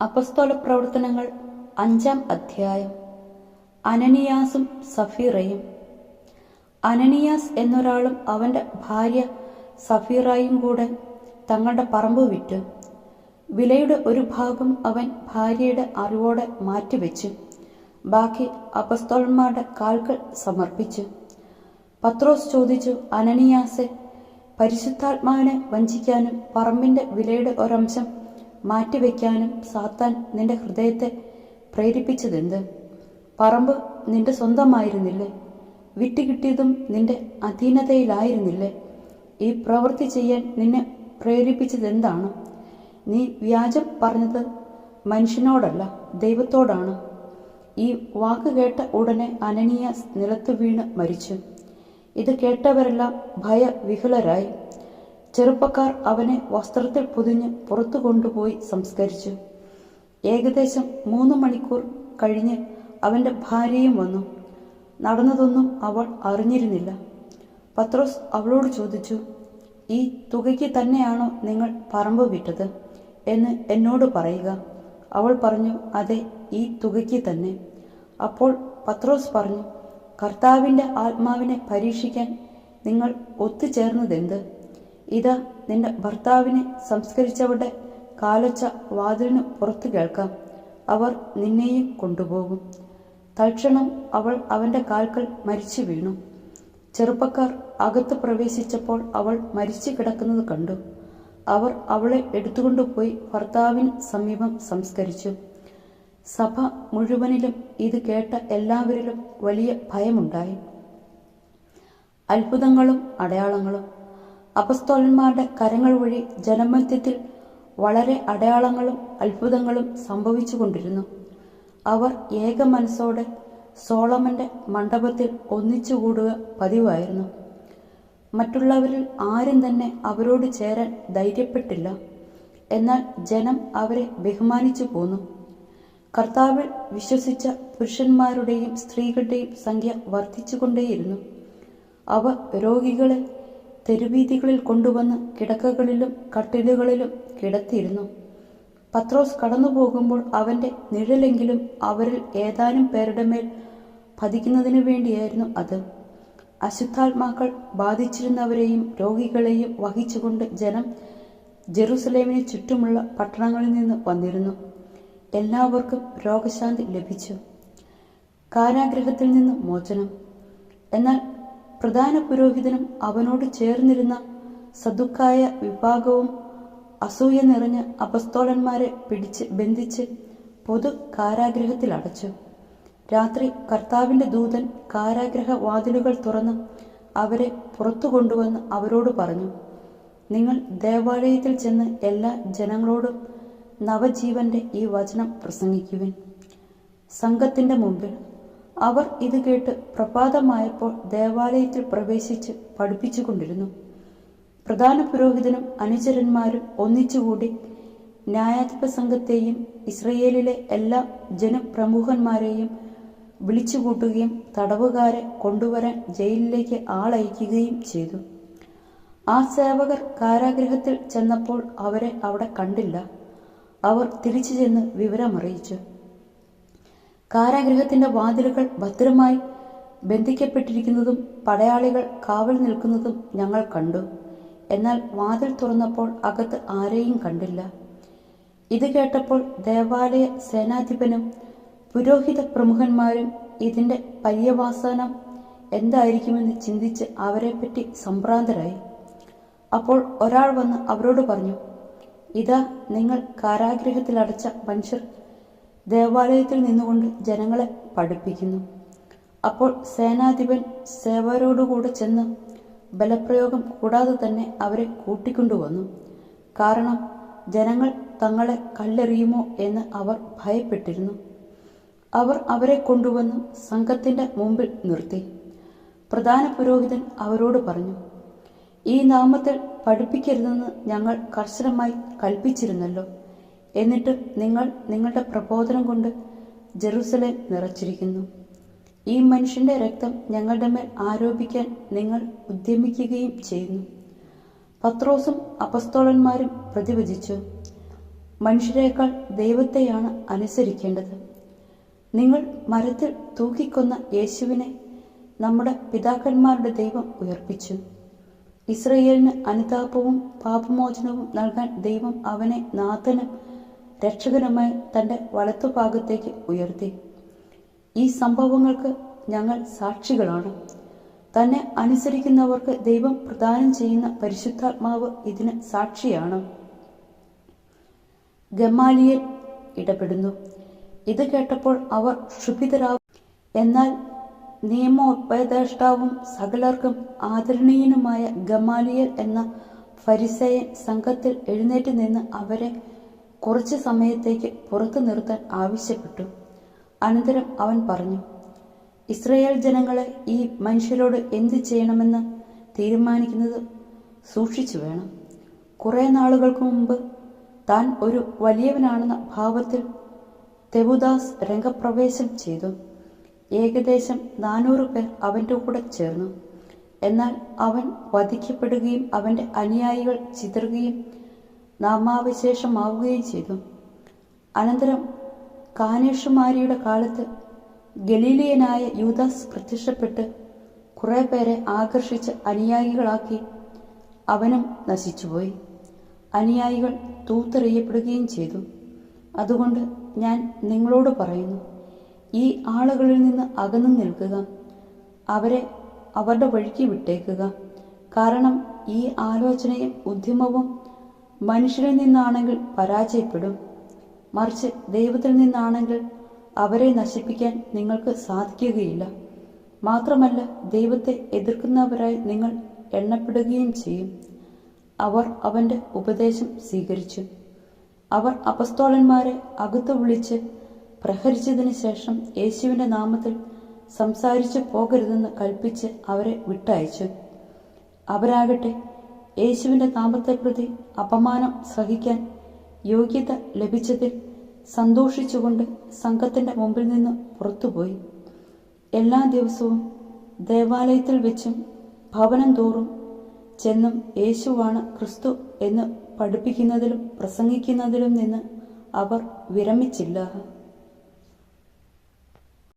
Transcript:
അപ്പസ്തോല പ്രവർത്തനങ്ങൾ 5-ാം അധ്യായം. അനനിയാസും സഫീറയും. അനനിയാസ് എന്നൊരാളും അവൻ്റെ ഭാര്യ സഫീറയും കൂടെ തങ്ങളുടെ പറമ്പ് വിറ്റു. വിലയുടെ ഒരു ഭാഗം അവൻ ഭാര്യയുടെ അറിവോടെ മാറ്റിവെച്ചു. ബാക്കി അപ്പസ്തോലന്മാരുടെ കാൽക്കൽ സമർപ്പിച്ചു. പത്രോസ് ചോദിച്ചു, അനനിയാസെ, പരിശുദ്ധാത്മാവിനെ വഞ്ചിക്കാനും പറമ്പിൻ്റെ വിലയുടെ ഒരംശം മാറ്റിവെക്കാനും സാത്താൻ നിന്റെ ഹൃദയത്തെ പ്രേരിപ്പിച്ചതെന്ത്? പറമ്പ് നിന്റെ സ്വന്തമായിരുന്നില്ലേ? വിറ്റുകിട്ടിയതും നിന്റെ അധീനതയിലായിരുന്നില്ലേ? ഈ പ്രവൃത്തി ചെയ്യാൻ നിന്നെ പ്രേരിപ്പിച്ചതെന്താണ്? നീ വ്യാജം പറഞ്ഞത് മനുഷ്യനോടല്ല, ദൈവത്തോടാണ്. ഈ വാക്ക് കേട്ട ഉടനെ അനനിയാസ് നിലത്തു വീണ് മരിച്ചു. ഇത് കേട്ടവരെല്ലാം ഭയവിഹുലരായി. ചെറുപ്പക്കാർ അവനെ വസ്ത്രത്തിൽ പൊതിഞ്ഞ് പുറത്തു കൊണ്ടുപോയി സംസ്കരിച്ചു. ഏകദേശം 3 മണിക്കൂർ കഴിഞ്ഞ് അവൻ്റെ ഭാര്യയും വന്നു. നടന്നതൊന്നും അവൾ അറിഞ്ഞിരുന്നില്ല. പത്രോസ് അവളോട് ചോദിച്ചു, ഈ തുകയ്ക്ക് തന്നെയാണോ നിങ്ങൾ പറമ്പ് വിറ്റത് എന്ന് എന്നോട് പറയുക. അവൾ പറഞ്ഞു, അതെ, ഈ തുകയ്ക്ക് തന്നെ. അപ്പോൾ പത്രോസ് പറഞ്ഞു, കർത്താവിൻ്റെ ആത്മാവിനെ പരീക്ഷിക്കാൻ നിങ്ങൾ ഒത്തുചേർന്നതെന്ത്? ഇതാ, നിന്റെ ഭർത്താവിനെ സംസ്കരിച്ചവരുടെ കാലൊച്ച വാതിലിന് പുറത്തു കേൾക്കാം. അവർ നിന്നെയും കൊണ്ടുപോകും. തൽക്ഷണം അവൾ അവൻ്റെ കാൽക്കൽ മരിച്ചു വീണു. ചെറുപ്പക്കാർ അകത്ത് പ്രവേശിച്ചപ്പോൾ അവൾ മരിച്ചു കിടക്കുന്നത് കണ്ടു. അവർ അവളെ എടുത്തുകൊണ്ടുപോയി ഭർത്താവിന് സമീപം സംസ്കരിച്ചു. സഭ മുഴുവനിലും ഇത് കേട്ട എല്ലാവരിലും വലിയ ഭയമുണ്ടായി. അത്ഭുതങ്ങളും അടയാളങ്ങളും. അപ്പസ്തോലന്മാരുടെ കരങ്ങൾ വഴി ജനമധ്യത്തിൽ വളരെ അടയാളങ്ങളും അത്ഭുതങ്ങളും സംഭവിച്ചുകൊണ്ടിരുന്നു. അവർ ഏക മനസ്സോടെ സോളമന്റെ മണ്ഡപത്തിൽ ഒന്നിച്ചുകൂടുക പതിവായിരുന്നു. മറ്റുള്ളവരിൽ ആരും തന്നെ അവരോട് ചേരാൻ ധൈര്യപ്പെട്ടില്ല. എന്നാൽ ജനം അവരെ ബഹുമാനിച്ചു പോന്നു. കർത്താവിൽ വിശ്വസിച്ച പുരുഷന്മാരുടെയും സ്ത്രീകളുടെയും സംഖ്യ വർദ്ധിച്ചുകൊണ്ടേയിരുന്നു. അവർ രോഗികളെ തെരുവീഥികളിൽ കൊണ്ടുവന്ന് കിടക്കകളിലും കട്ടിലുകളിലും കിടത്തിയിരുന്നു. പത്രോസ് കടന്നു പോകുമ്പോൾ അവൻ്റെ നിഴലെങ്കിലും അവരിൽ ഏതാനും പേരുടെ മേൽ പതിക്കുന്നതിനു വേണ്ടിയായിരുന്നു അത്. അശുദ്ധാത്മാക്കൾ ബാധിച്ചിരുന്നവരെയും രോഗികളെയും വഹിച്ചുകൊണ്ട് ജനം ജെറുസലേമിന് ചുറ്റുമുള്ള പട്ടണങ്ങളിൽ നിന്ന് വന്നിരുന്നു. എല്ലാവർക്കും രോഗശാന്തി ലഭിച്ചു. കാരാഗൃഹത്തിൽ നിന്ന് മോചനം. എന്നാൽ പ്രധാന പുരോഹിതനും അവനോട് ചേർന്നിരുന്ന സദുക്കായ വിഭാഗവും അസൂയ നിറഞ്ഞ അപ്പസ്തോലന്മാരെ ബന്ധിച്ച് പൊതു കാരാഗൃഹത്തിൽ അടച്ചു. രാത്രി കർത്താവിൻ്റെ ദൂതൻ കാരാഗൃഹ വാതിലുകൾ തുറന്ന് അവരെ പുറത്തു കൊണ്ടുവന്ന് അവരോട് പറഞ്ഞു, നിങ്ങൾ ദേവാലയത്തിൽ ചെന്ന് എല്ലാ ജനങ്ങളോടും നവജീവന്റെ ഈ വചനം പ്രസംഗിക്കുവിൻ. സംഘത്തിൻ്റെ മുമ്പിൽ അവർ ഇത് കേട്ട് പ്രഭാതമായപ്പോൾ ദേവാലയത്തിൽ പ്രവേശിച്ച് പഠിപ്പിച്ചുകൊണ്ടിരുന്നു. പ്രധാന പുരോഹിതനും അനുചരന്മാരും ഒന്നിച്ചുകൂടി ന്യായാധിപ സംഘത്തെയും ഇസ്രയേലിലെ എല്ലാ ജനപ്രമുഖന്മാരെയും വിളിച്ചുകൂട്ടുകയും തടവുകാരെ കൊണ്ടുവരാൻ ജയിലിലേക്ക് ആളയക്കുകയും ചെയ്തു. ആ സേവകർ കാരാഗൃഹത്തിൽ ചെന്നപ്പോൾ അവരെ അവിടെ കണ്ടില്ല. അവർ തിരിച്ചു ചെന്ന് വിവരമറിയിച്ചു. കാരാഗൃഹത്തിന്റെ വാതിലുകൾ ഭദ്രമായി ബന്ധിക്കപ്പെട്ടിരിക്കുന്നതും പടയാളികൾ കാവൽ നിൽക്കുന്നതും ഞങ്ങൾ കണ്ടു. എന്നാൽ വാതിൽ തുറന്നപ്പോൾ അകത്ത് ആരെയും കണ്ടില്ല. ഇത് കേട്ടപ്പോൾ ദേവാലയ സേനാധിപനും പുരോഹിത പ്രമുഖന്മാരും ഇതിൻ്റെ പര്യവസാനം എന്തായിരിക്കുമെന്ന് ചിന്തിച്ച് അവരെപ്പറ്റി സംഭ്രാന്തരായി. അപ്പോൾ ഒരാൾ വന്ന് അവരോട് പറഞ്ഞു, ഇതാ, നിങ്ങൾ കാരാഗൃഹത്തിലടച്ച മനുഷ്യർ ദേവാലയത്തിൽ നിന്നുകൊണ്ട് ജനങ്ങളെ പഠിപ്പിക്കുന്നു. അപ്പോൾ സേനാധിപൻ സേവകരോടുകൂടെ ചെന്ന് ബലപ്രയോഗം കൂടാതെ തന്നെ അവരെ കൂട്ടിക്കൊണ്ടുവന്നു. കാരണം ജനങ്ങൾ തങ്ങളെ കല്ലെറിയുമോ എന്ന് അവർ ഭയപ്പെട്ടിരുന്നു. അവർ അവരെ കൊണ്ടുവന്ന് സംഘത്തിൻ്റെ മുമ്പിൽ നിർത്തി. പ്രധാന പുരോഹിതൻ അവരോട് പറഞ്ഞു, ഈ നാമത്തിൽ പഠിപ്പിക്കരുതെന്ന് ഞങ്ങൾ കർശനമായി കൽപ്പിച്ചിരുന്നല്ലോ. എന്നിട്ട് നിങ്ങൾ നിങ്ങളുടെ പ്രബോധനം കൊണ്ട് ജെറുസലേം നിറച്ചിരിക്കുന്നു. ഈ മനുഷ്യന്റെ രക്തം ഞങ്ങളുടെ മേൽ ആരോപിക്കാൻ നിങ്ങൾ ഉദ്യമിക്കുകയും ചെയ്യുന്നു. പത്രോസും അപ്പസ്തോലന്മാരും പ്രതിവചിച്ചു, മനുഷ്യരെക്കാൾ ദൈവത്തെയാണ് അനുസരിക്കേണ്ടത്. നിങ്ങൾ മരത്തിൽ തൂക്കിക്കൊന്ന യേശുവിനെ നമ്മുടെ പിതാക്കന്മാരുടെ ദൈവം ഉയർപ്പിച്ചു. ഇസ്രയേലിന് അനുതാപവും പാപമോചനവും നൽകാൻ ദൈവം അവനെ നാഥനും രക്ഷകനുമായി തൻ്റെ വലത്തുഭാഗത്തേക്ക് ഉയർത്തി. ഈ സംഭവങ്ങൾക്ക് ഞങ്ങൾ സാക്ഷികളാണ്. തന്നെ അനുസരിക്കുന്നവർക്ക് ദൈവം പ്രദാനം ചെയ്യുന്ന പരിശുദ്ധാത്മാവ് ഇതിന് സാക്ഷിയാണ്. ഗമാലിയേൽ ഇടപെടുന്നു. ഇത് കേട്ടപ്പോൾ അവർ ക്ഷുഭിതരാകും. എന്നാൽ നിയമോപദേഷ്ടാവും സകലർക്കും ആദരണീയനുമായ ഗമാലിയേൽ എന്ന ഫരിസേയൻ സംഘത്തിൽ എഴുന്നേറ്റ് നിന്ന് അവരെ കുറച്ചു സമയത്തേക്ക് പുറത്തു നിർത്താൻ ആവശ്യപ്പെട്ടു. അനന്തരം അവൻ പറഞ്ഞു, ഇസ്രായേൽ ജനങ്ങളെ ഈ മനുഷ്യരോട് എന്ത് ചെയ്യണമെന്ന് തീരുമാനിക്കുന്നത് സൂക്ഷിച്ചു വേണം. കുറെ നാളുകൾക്ക് മുമ്പ് താൻ ഒരു വലിയവനാണെന്ന ഭാവത്തിൽ തെവുദാസ് രംഗപ്രവേശം ചെയ്തു. ഏകദേശം 400 പേർ അവൻ്റെ കൂടെ ചേർന്നു. എന്നാൽ അവൻ വധിക്കപ്പെടുകയും അവൻ്റെ അനുയായികൾ ചിതറുകയും നാമാവശേഷമാവുകയും ചെയ്തു. അനന്തരം കാനേഷുമാരിയുടെ കാലത്ത് ഗലീലിയനായ യൂദാസ് പ്രത്യക്ഷപ്പെട്ട് കുറെ പേരെ ആകർഷിച്ച് അനുയായികളാക്കി. അവനും നശിച്ചുപോയി. അനുയായികൾ തൂത്തെറിയപ്പെടുകയും ചെയ്തു. അതുകൊണ്ട് ഞാൻ നിങ്ങളോട് പറയുന്നു, ഈ ആളുകളിൽ നിന്ന് അകന്നു നിൽക്കുക, അവരെ അവരുടെ വഴിക്ക് വിട്ടേക്കുക. കാരണം ഈ ആലോചനയും ഉദ്യമവും മനുഷ്യരിൽ നിന്നാണെങ്കിൽ പരാജയപ്പെടും, മറിച്ച് ദൈവത്തിൽ നിന്നാണെങ്കിൽ അവരെ നശിപ്പിക്കാൻ നിങ്ങൾക്ക് സാധിക്കുകയില്ല. മാത്രമല്ല, ദൈവത്തെ എതിർക്കുന്നവരായി നിങ്ങൾ എണ്ണപ്പെടുകയും ചെയ്യും. അവർ അവൻ്റെ ഉപദേശം സ്വീകരിച്ചു. അവർ അപ്പസ്തോലന്മാരെ അകത്തു വിളിച്ച് പ്രഹരിച്ചതിന് ശേഷം യേശുവിൻ്റെ നാമത്തിൽ സംസാരിച്ചു പോകരുതെന്ന് കൽപ്പിച്ച് അവരെ വിട്ടയച്ചു. അവരാകട്ടെ യേശുവിൻ്റെ നാമത്തെ പ്രതി അപമാനം സഹിക്കാൻ യോഗ്യത ലഭിച്ചതിൽ സന്തോഷിച്ചുകൊണ്ട് സംഘത്തിൻ്റെ മുമ്പിൽ നിന്ന് പുറത്തുപോയി. എല്ലാ ദിവസവും ദേവാലയത്തിൽ വെച്ചും ഭവനം തോറും ചെന്നും യേശുവാണ് ക്രിസ്തു എന്ന് പഠിപ്പിക്കുന്നതിലും പ്രസംഗിക്കുന്നതിലും നിന്ന് അവർ വിരമിച്ചില്ല.